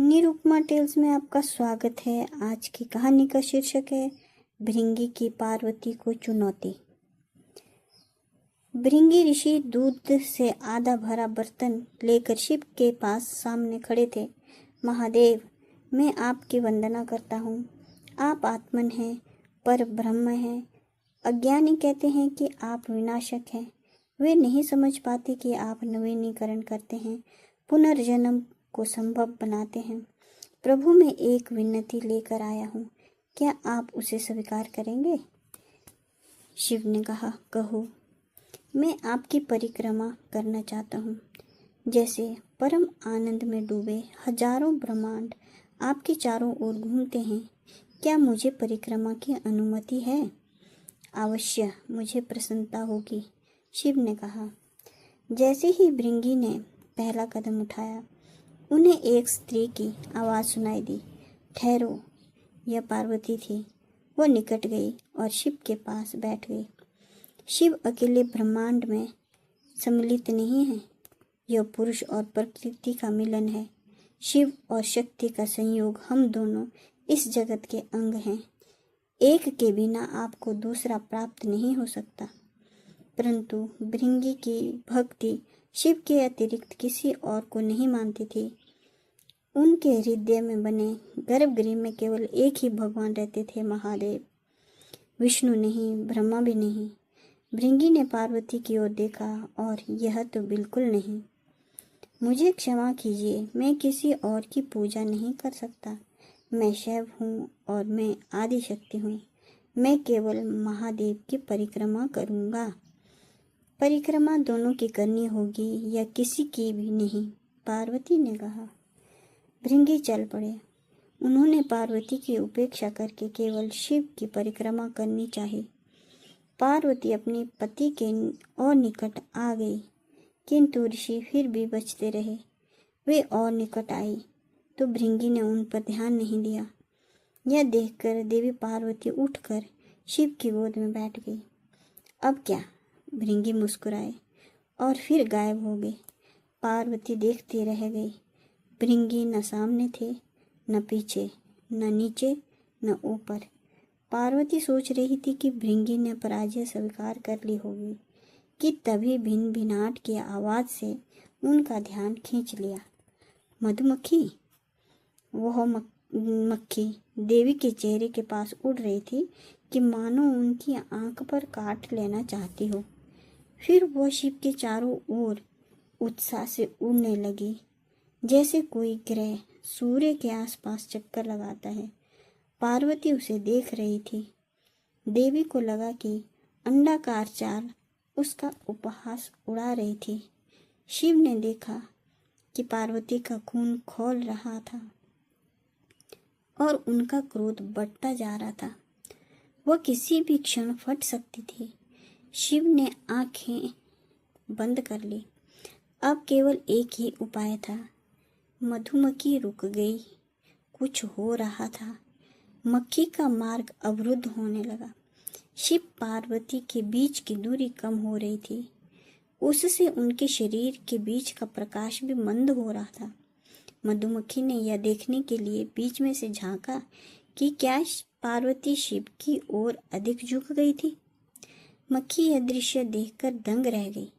Nirupama tales में आपका स्वागत है। आज की कहानी का शीर्षक है भृंगी की पार्वती को चुनौती। भृंगी ऋषि दूध से आधा भरा बर्तन लेकर शिव के पास सामने खड़े थे। महादेव, मैं आपकी वंदना करता हूँ। आप आत्मन हैं, पर ब्रह्म हैं। अज्ञानी कहते हैं कि आप विनाशक हैं। वे नहीं समझ पाते कि आप नवीनीकरण करते हैं, पुनर्जन्म को संभव बनाते हैं। प्रभु, मैं एक विनती लेकर आया हूँ, क्या आप उसे स्वीकार करेंगे? शिव ने कहा, कहो। मैं आपकी परिक्रमा करना चाहता हूँ। जैसे परम आनंद में डूबे हजारों ब्रह्मांड आपके चारों ओर घूमते हैं, क्या मुझे परिक्रमा की अनुमति है? अवश्य, मुझे प्रसन्नता होगी, शिव ने कहा। जैसे ही भृंगी ने पहला कदम उठाया, उन्हें एक स्त्री की आवाज़ सुनाई दी। ठहरो, यह पार्वती थी। वो निकट गई और शिव के पास बैठ गई। शिव अकेले ब्रह्मांड में सम्मिलित नहीं है, यह पुरुष और प्रकृति का मिलन है। शिव और शक्ति का संयोग, हम दोनों इस जगत के अंग हैं। एक के बिना आपको दूसरा प्राप्त नहीं हो सकता। परंतु भृंगी की भक्ति शिव के अतिरिक्त किसी और को नहीं मानती थी। उनके हृदय में बने गर्भगृह में केवल एक ही भगवान रहते थे, महादेव। विष्णु नहीं, ब्रह्मा भी नहीं। भृंगी ने पार्वती की ओर देखा और यह तो बिल्कुल नहीं। मुझे क्षमा कीजिए, मैं किसी और की पूजा नहीं कर सकता। मैं शैव हूँ और मैं आदि शक्ति हूँ। मैं केवल महादेव की परिक्रमा करूँगा। परिक्रमा दोनों की करनी होगी या किसी की भी नहीं, पार्वती ने कहा। भृंगी चल पड़े। उन्होंने पार्वती की उपेक्षा करके केवल शिव की परिक्रमा करनी चाहिए। पार्वती अपने पति के और निकट आ गई, किंतु ऋषि फिर भी बचते रहे। वे और निकट आई तो भृंगी ने उन पर ध्यान नहीं दिया। यह देखकर देवी पार्वती उठकर शिव की गोद में बैठ गई। अब क्या? भृंगी मुस्कुराए और फिर गायब हो गई। पार्वती देखती रह गई। भृंगी न सामने थे, न पीछे, न नीचे, न ऊपर। पार्वती सोच रही थी कि भृंगी ने पराजय स्वीकार कर ली होगी कि तभी भिन भिनाट की आवाज़ से उनका ध्यान खींच लिया। मधुमक्खी, वह मक्खी देवी के चेहरे के पास उड़ रही थी कि मानो उनकी आंख पर काट लेना चाहती हो। फिर वह शिव के चारों ओर उत्साह से उड़ने लगी, जैसे कोई ग्रह सूर्य के आसपास चक्कर लगाता है। पार्वती उसे देख रही थी। देवी को लगा कि अंडाकार चाल उसका उपहास उड़ा रही थी। शिव ने देखा कि पार्वती का खून खौल रहा था और उनका क्रोध बढ़ता जा रहा था। वह किसी भी क्षण फट सकती थी। शिव ने आंखें बंद कर ली। अब केवल एक ही उपाय था। मधुमक्खी रुक गई। कुछ हो रहा था। मक्खी का मार्ग अवरुद्ध होने लगा। शिव पार्वती के बीच की दूरी कम हो रही थी। उससे उनके शरीर के बीच का प्रकाश भी मंद हो रहा था। मधुमक्खी ने यह देखने के लिए बीच में से झांका कि क्या पार्वती शिव की ओर अधिक झुक गई थी। मक्खी यह दृश्य देखकर दंग रह गई।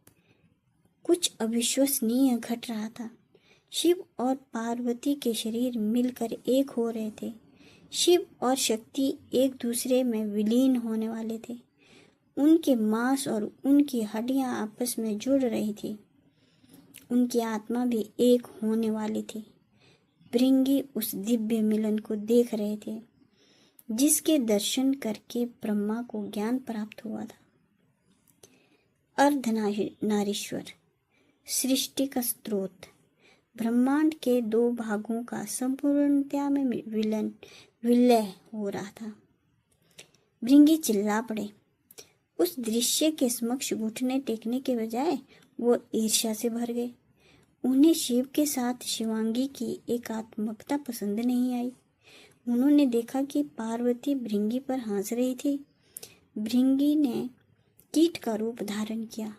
कुछ अविश्वसनीय घट रहा था। शिव और पार्वती के शरीर मिलकर एक हो रहे थे। शिव और शक्ति एक दूसरे में विलीन होने वाले थे। उनके मांस और उनकी हड्डियां आपस में जुड़ रही थी। उनकी आत्मा भी एक होने वाली थी। भृंगी उस दिव्य मिलन को देख रहे थे, जिसके दर्शन करके ब्रह्मा को ज्ञान प्राप्त हुआ था। अर्धनारीश्वर, सृष्टि का स्रोत, ब्रह्मांड के दो भागों का संपूर्णता में विलय हो रहा था। भृंगी चिल्ला पड़े। उस दृश्य के समक्ष घुटने टेकने के बजाय वो ईर्ष्या से भर गए। उन्हें शिव के साथ शिवांगी की एकात्मकता पसंद नहीं आई। उन्होंने देखा कि पार्वती भृंगी पर हंस रही थी। भृंगी ने कीट का रूप धारण किया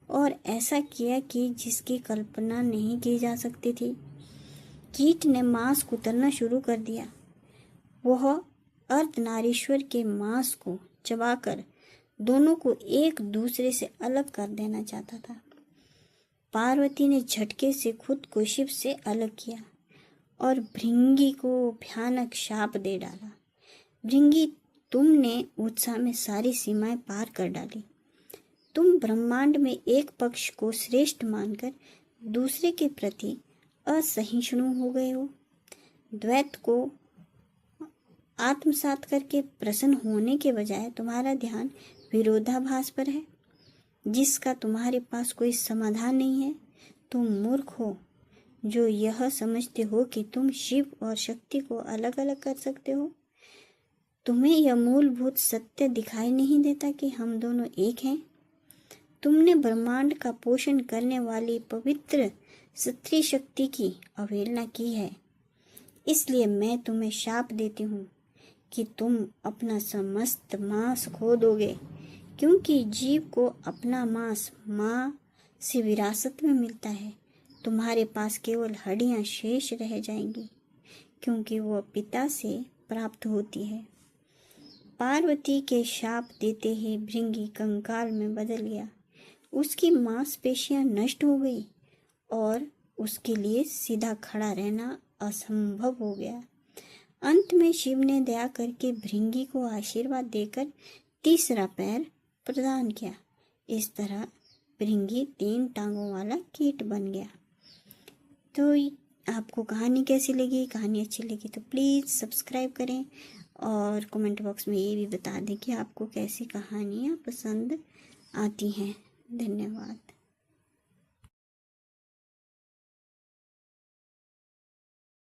और ऐसा किया कि जिसकी कल्पना नहीं की जा सकती थी। कीट ने मांस कुतरना शुरू कर दिया। वह अर्धनारीश्वर के मांस को चबाकर दोनों को एक दूसरे से अलग कर देना चाहता था। पार्वती ने झटके से खुद को शिव से अलग किया और भृंगी को भयानक शाप दे डाला। भृंगी, तुमने उत्साह में सारी सीमाएं पार कर डाली। तुम ब्रह्मांड में एक पक्ष को श्रेष्ठ मानकर दूसरे के प्रति असहिष्णु हो गए हो। द्वैत को आत्मसात करके प्रसन्न होने के बजाय तुम्हारा ध्यान विरोधाभास पर है, जिसका तुम्हारे पास कोई समाधान नहीं है। तुम मूर्ख हो जो यह समझते हो कि तुम शिव और शक्ति को अलग अलग कर सकते हो। तुम्हें यह मूलभूत सत्य दिखाई नहीं देता कि हम दोनों एक हैं। तुमने ब्रह्मांड का पोषण करने वाली पवित्र स्त्री शक्ति की अवहेलना की है। इसलिए मैं तुम्हें शाप देती हूँ कि तुम अपना समस्त मांस खो दोगे, क्योंकि जीव को अपना मांस माँ से विरासत में मिलता है। तुम्हारे पास केवल हड्डियां शेष रह जाएंगी, क्योंकि वह पिता से प्राप्त होती है। पार्वती के शाप देते ही भृंगी कंकाल में बदल गया। उसकी मांसपेशियां नष्ट हो गई और उसके लिए सीधा खड़ा रहना असंभव हो गया। अंत में शिव ने दया करके भृंगी को आशीर्वाद देकर तीसरा पैर प्रदान किया। इस तरह भृंगी 3 टांगों वाला कीट बन गया। तो आपको कहानी कैसी लगी? कहानी अच्छी लगी तो प्लीज़ सब्सक्राइब करें और कमेंट बॉक्स में ये भी बता दें कि आपको कैसी कहानियाँ पसंद आती हैं। धन्यवाद।